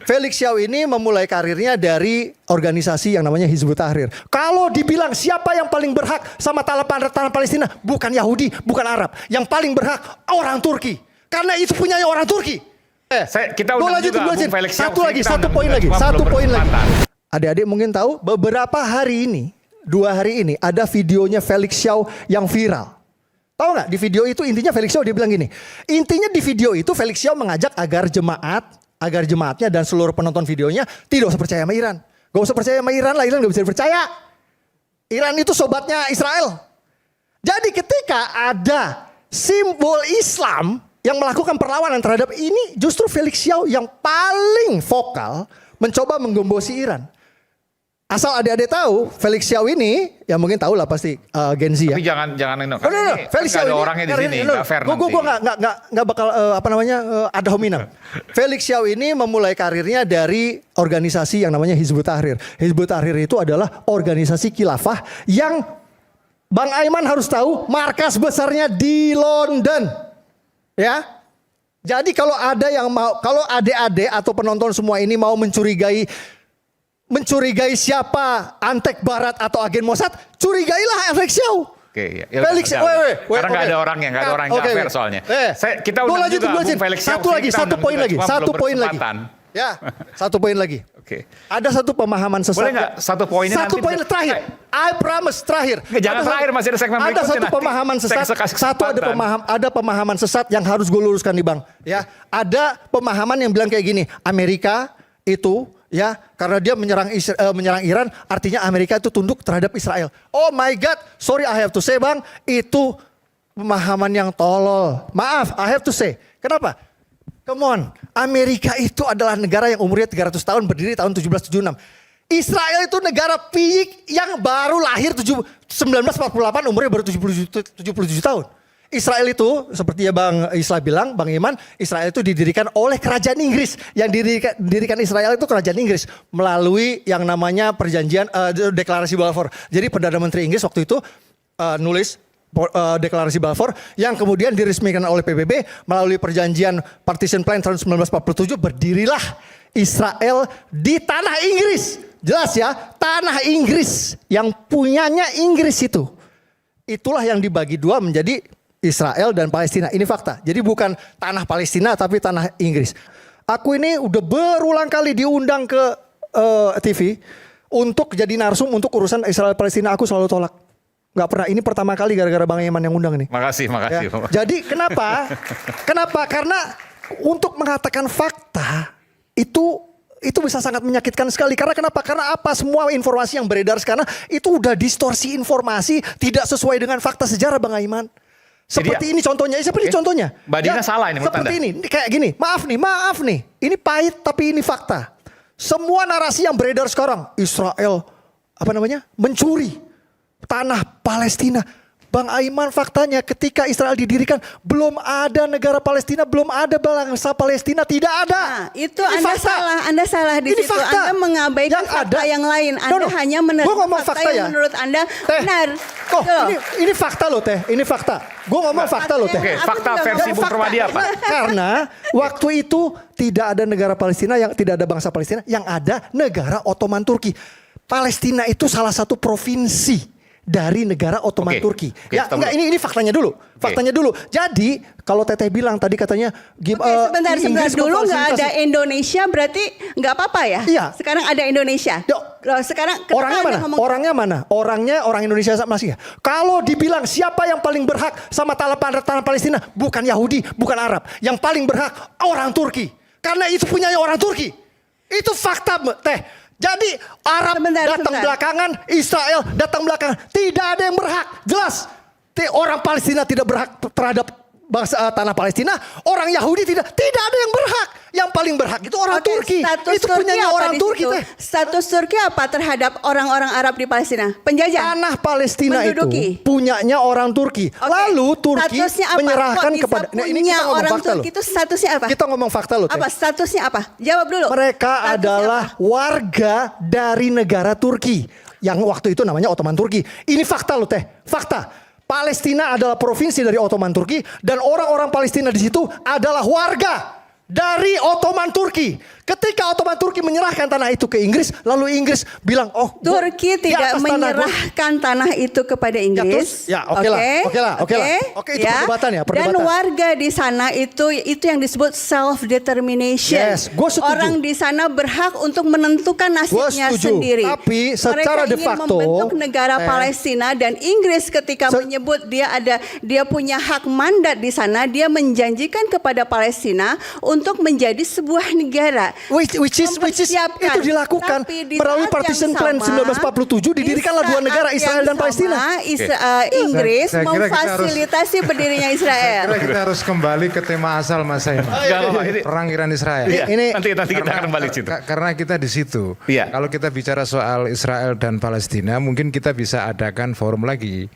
Felix Xiao ini memulai karirnya dari organisasi yang namanya Hizbut Tahrir. Kalau dibilang siapa yang paling berhak sama tanah Palestina, bukan Yahudi, bukan Arab. Yang paling berhak orang Turki. Karena itu punyanya orang Turki. Kita undang juga Bung Felix Xiao. Satu poin lagi. Adik-adik mungkin tahu beberapa hari ini, 2 hari ini ada videonya Felix Xiao yang viral. Tahu nggak di video itu intinya Felix Xiao dia bilang gini. Intinya di video itu Felix Xiao mengajak agar jemaatnya dan seluruh penonton videonya tidak usah percaya sama Iran. Gak usah percaya sama Iran lah, Iran gak bisa dipercaya. Iran itu sobatnya Israel. Jadi ketika ada simbol Islam yang melakukan perlawanan terhadap ini, justru Felix Xiao yang paling vokal mencoba menggembosi Iran. Asal adik-adik tahu, Felix Xiao ini, ya mungkin tahu lah pasti Gen Z ya. Tapi jangan no. Felix Xiao ada orangnya di sini, nggak fair nanti. Gue nggak bakal ada hominem. Felix Xiao ini memulai karirnya dari organisasi yang namanya Hizbut Tahrir. Hizbut Tahrir itu adalah organisasi khilafah yang Bang Aiman harus tahu markas besarnya di London, ya. Jadi kalau ada yang mau, kalau adik-adik atau penonton semua ini mau mencurigai siapa antek barat atau agen Mossad, curigailah Felix Xiao. Oke, ya. Felix, karena nggak ada orangnya, nggak fair soalnya. Kita undang juga Bung Felix Xiao. Satu poin lagi. Ya, 1 poin lagi. Oke. Ada satu pemahaman sesat. Boleh nggak 1 poinnya nanti? 1 poin terakhir. I promise terakhir. Jangan terakhir, masih ada segmen berikutnya. Ada satu pemahaman sesat. Ada pemahaman sesat yang harus gue luruskan nih Bang. Ya, ada pemahaman yang bilang kayak gini. Amerika itu ya karena dia menyerang Iran, artinya Amerika itu tunduk terhadap Israel. Oh my God, sorry I have to say Bang, itu pemahaman yang tolol. Maaf, I have to say. Kenapa? Come on, Amerika itu adalah negara yang umurnya 300 tahun, berdiri tahun 1776. Israel itu negara piyik yang baru lahir 1948, umurnya baru 77 tahun. Israel itu seperti ya Bang Islah bilang, Bang Iman, Israel itu didirikan oleh kerajaan Inggris. Yang didirikan Israel itu kerajaan Inggris melalui yang namanya perjanjian deklarasi Balfour. Jadi Perdana Menteri Inggris waktu itu nulis deklarasi Balfour yang kemudian diresmikan oleh PBB melalui perjanjian Partition Plan tahun 1947, berdirilah Israel di tanah Inggris. Jelas ya, tanah Inggris yang punyanya Inggris itu. Itulah yang dibagi 2 menjadi Israel dan Palestina. Ini fakta. Jadi bukan tanah Palestina tapi tanah Inggris. Aku ini udah berulang kali diundang ke TV untuk jadi narsum untuk urusan Israel Palestina. Aku selalu tolak. Gak pernah. Ini pertama kali gara-gara Bang Iman yang undang nih. Makasih. Ya. Jadi kenapa? Karena untuk mengatakan fakta itu bisa sangat menyakitkan sekali. Karena kenapa? Karena apa? Semua informasi yang beredar sekarang itu udah distorsi informasi, tidak sesuai dengan fakta sejarah Bang Iman. Seperti ini contohnya, contohnya. Mbak Dina salah ini menurut Anda. Seperti ini, kayak gini. Maaf nih. Ini pahit tapi ini fakta. Semua narasi yang beredar sekarang, Israel mencuri tanah Palestina. Bang Aiman, faktanya ketika Israel didirikan belum ada negara Palestina, belum ada bangsa Palestina, tidak ada. Nah, itu Anda salah di situ. Fakta. Anda mengabaikan fakta yang lain. Anda hanya menerima fakta yang menurut Anda benar. Ini fakta loh Teh, ini fakta. Gue ngomong fakta loh Teh. Oke, fakta versi Bung Permadi apa? Karena waktu itu tidak ada negara Palestina, yang tidak ada bangsa Palestina, yang ada negara Ottoman Turki. Palestina itu salah satu provinsi dari negara Ottoman Turki. Ya, enggak, ini faktanya dulu. Faktanya dulu. Jadi kalau Teteh bilang tadi katanya sebentar dulu nggak ada Indonesia, berarti nggak apa-apa ya? Iya. Sekarang ada Indonesia. Loh, sekarang orangnya mana? Orangnya orang Indonesia masih ya. Kalau dibilang siapa yang paling berhak sama tanah Palestina, bukan Yahudi, bukan Arab. Yang paling berhak orang Turki. Karena itu punyanya orang Turki. Itu fakta, Teh. Jadi Arab datang belakangan, Israel datang belakangan. Tidak ada yang berhak. Jelas. Orang Palestina tidak berhak terhadap bangsa tanah Palestina. Orang Yahudi tidak ada yang berhak. Yang paling berhak itu orang Turki. Itu punyanya orang Turki. Status Turki apa terhadap orang-orang Arab di Palestina? Penjajah. Tanah Palestina itu punyanya orang Turki. Lalu Turki menyerahkan kepada. Nah, ini kita ngomong fakta loh. Itu statusnya apa? Kita ngomong fakta loh. Apa statusnya apa? Jawab dulu. Mereka adalah warga dari negara Turki yang waktu itu namanya Ottoman Turki. Ini fakta loh Teh. Fakta. Palestina adalah provinsi dari Ottoman Turki dan orang-orang Palestina di situ adalah warga dari Ottoman Turki. Ketika Ottoman Turki menyerahkan tanah itu ke Inggris, lalu Inggris bilang, oh, Turki tidak menyerahkan tanah itu kepada Inggris. Ya, oke lah. Oke, itu perdebatan ya. Dan warga di sana itu yang disebut self determination. Yes, gue setuju. Orang di sana berhak untuk menentukan nasibnya sendiri. Tapi secara de facto mereka ingin membentuk negara Palestina, dan Inggris ketika menyebut dia punya hak mandat di sana, dia menjanjikan kepada Palestina untuk menjadi sebuah negara. Which is itu dilakukan melalui Partition Plan 1947, didirikanlah dua negara, Israel dan Palestina. Inggris memfasilitasi berdirinya Israel. Kita harus kembali ke tema asal Mas Saiman. Perang Iran Israel. Nanti kita akan balik situ. Karena kita di situ. Kalau kita bicara soal Israel dan Palestina, mungkin kita bisa adakan forum lagi.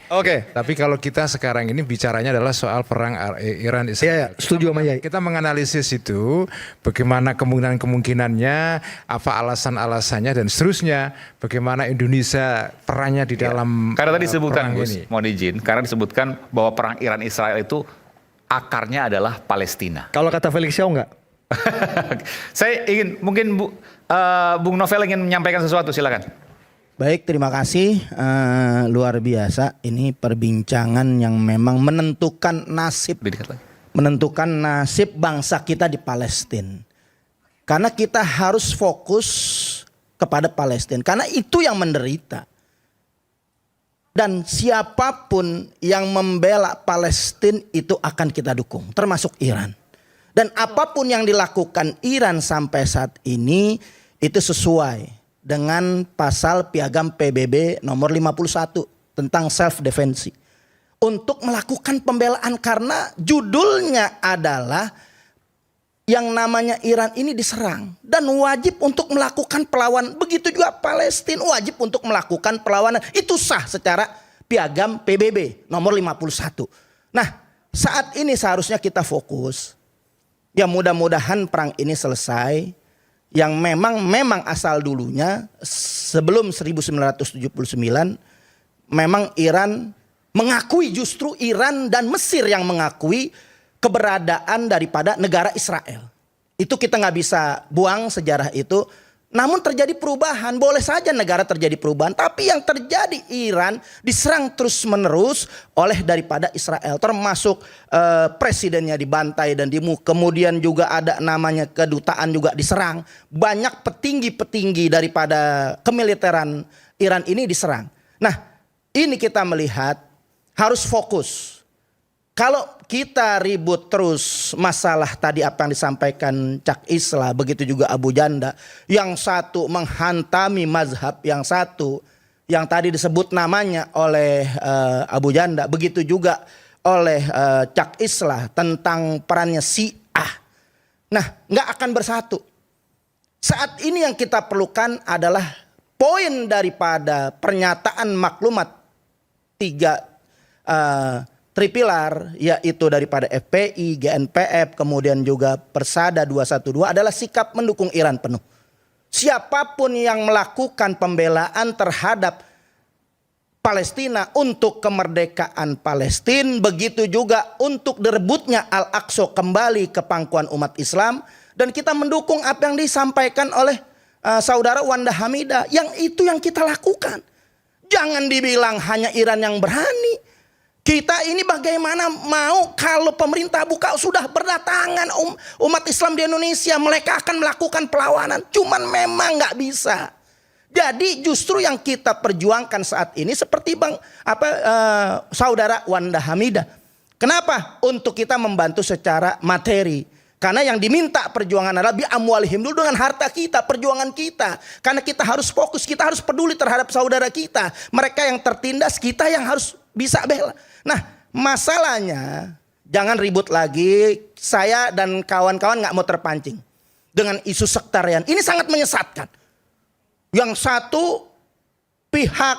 Tapi kalau kita sekarang ini bicaranya adalah soal perang Iran Israel. Setuju sama Yai. Kita menganalisis itu, bagaimana kemungkinannya, apa alasan-alasannya dan seterusnya, bagaimana Indonesia perannya di dalam karena tadi disebutkan Gus, ini. mohon izin, karena disebutkan bahwa perang Iran Israel itu akarnya adalah Palestina. Kalau kata Felix Xiao enggak? Saya ingin mungkin Bung Novel ingin menyampaikan sesuatu, silakan. Baik, terima kasih. Luar biasa. Ini perbincangan yang memang menentukan nasib bangsa kita di Palestina. Karena kita harus fokus kepada Palestina. Karena itu yang menderita. Dan siapapun yang membela Palestina itu akan kita dukung. Termasuk Iran. Dan apapun yang dilakukan Iran sampai saat ini itu sesuai dengan pasal Piagam PBB nomor 51 tentang self defense. Untuk melakukan pembelaan karena judulnya adalah yang namanya Iran ini diserang dan wajib untuk melakukan perlawanan. Begitu juga Palestina wajib untuk melakukan perlawanan. Itu sah secara Piagam PBB nomor 51. Nah, saat ini seharusnya kita fokus. Ya mudah-mudahan perang ini selesai. Yang memang asal dulunya sebelum 1979 memang Iran mengakui, justru Iran dan Mesir yang mengakui keberadaan daripada negara Israel. Itu kita nggak bisa buang sejarah itu. Namun terjadi perubahan, boleh saja negara terjadi perubahan. Tapi yang terjadi Iran diserang terus menerus oleh daripada Israel. Termasuk presidennya dibantai dan kemudian juga ada namanya kedutaan juga diserang. Banyak petinggi-petinggi daripada kemiliteran Iran ini diserang. Nah ini kita melihat harus fokus. Kalau kita ribut terus masalah tadi apa yang disampaikan Cak Islah, begitu juga Abu Janda. Yang satu menghantami mazhab, yang satu yang tadi disebut namanya oleh Abu Janda. Begitu juga oleh Cak Islah tentang perannya Syiah. Nah gak akan bersatu. Saat ini yang kita perlukan adalah poin daripada pernyataan maklumat 3 Tripilar, yaitu daripada FPI, GNPF, kemudian juga Persada 212 adalah sikap mendukung Iran penuh. Siapapun yang melakukan pembelaan terhadap Palestina untuk kemerdekaan Palestina, begitu juga untuk direbutnya Al-Aqsa kembali ke pangkuan umat Islam, dan kita mendukung apa yang disampaikan oleh saudara Wanda Hamidah, yang itu yang kita lakukan. Jangan dibilang hanya Iran yang berani. Kita ini bagaimana mau kalau pemerintah buka sudah berdatangan umat Islam di Indonesia, mereka akan melakukan perlawanan. Cuman memang nggak bisa. Jadi justru yang kita perjuangkan saat ini seperti saudara Wanda Hamidah. Kenapa? Untuk kita membantu secara materi. Karena yang diminta perjuangan adalah bi amwalihim, dulu dengan harta kita, perjuangan kita. Karena kita harus fokus, kita harus peduli terhadap saudara kita. Mereka yang tertindas, kita yang harus bisa bela. Nah masalahnya jangan ribut lagi. Saya dan kawan-kawan gak mau terpancing dengan isu sektarian. Ini sangat menyesatkan. Yang satu pihak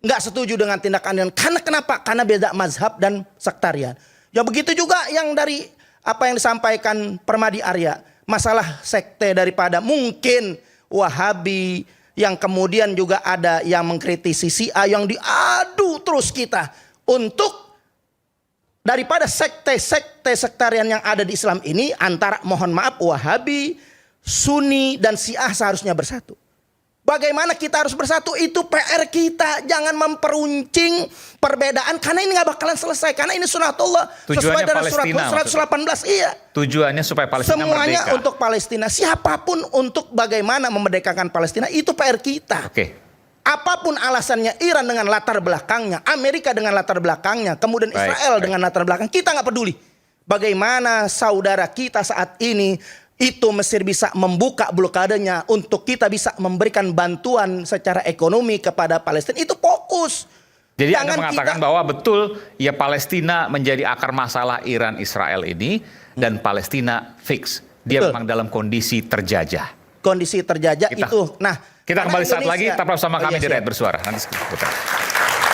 gak setuju dengan tindakan. Karena kenapa? Karena beda mazhab dan sektarian. Ya begitu juga yang dari apa yang disampaikan Permadi Arya. Masalah sekte daripada mungkin Wahabi. Yang kemudian juga ada yang mengkritisi Syiah, yang diadu terus kita. Untuk daripada sekte-sekte sektarian yang ada di Islam ini, antara mohon maaf Wahabi, Sunni dan Syiah seharusnya bersatu. Bagaimana kita harus bersatu itu PR kita. Jangan memperuncing perbedaan karena ini nggak bakalan selesai. Karena ini sunatullah sesuai dengan surat 118. Iya. Tujuannya supaya Palestina semuanya merdeka. untuk Palestina. Siapapun untuk bagaimana memerdekakan Palestina itu PR kita. Oke. Apapun alasannya, Iran dengan latar belakangnya, Amerika dengan latar belakangnya, kemudian Israel dengan latar belakang, kita nggak peduli. Bagaimana saudara kita saat ini itu Mesir bisa membuka blokadenya untuk kita bisa memberikan bantuan secara ekonomi kepada Palestina, itu fokus. Jadi Anda mengatakan bahwa betul ya Palestina menjadi akar masalah Iran Israel ini dan Palestina fix. Dia Betul. memang dalam kondisi terjajah. Kondisi terjajah itu. Nah, kita kembali saat lagi, tetap bersama kami di siap. Rakyat Bersuara. Nanti sekitar.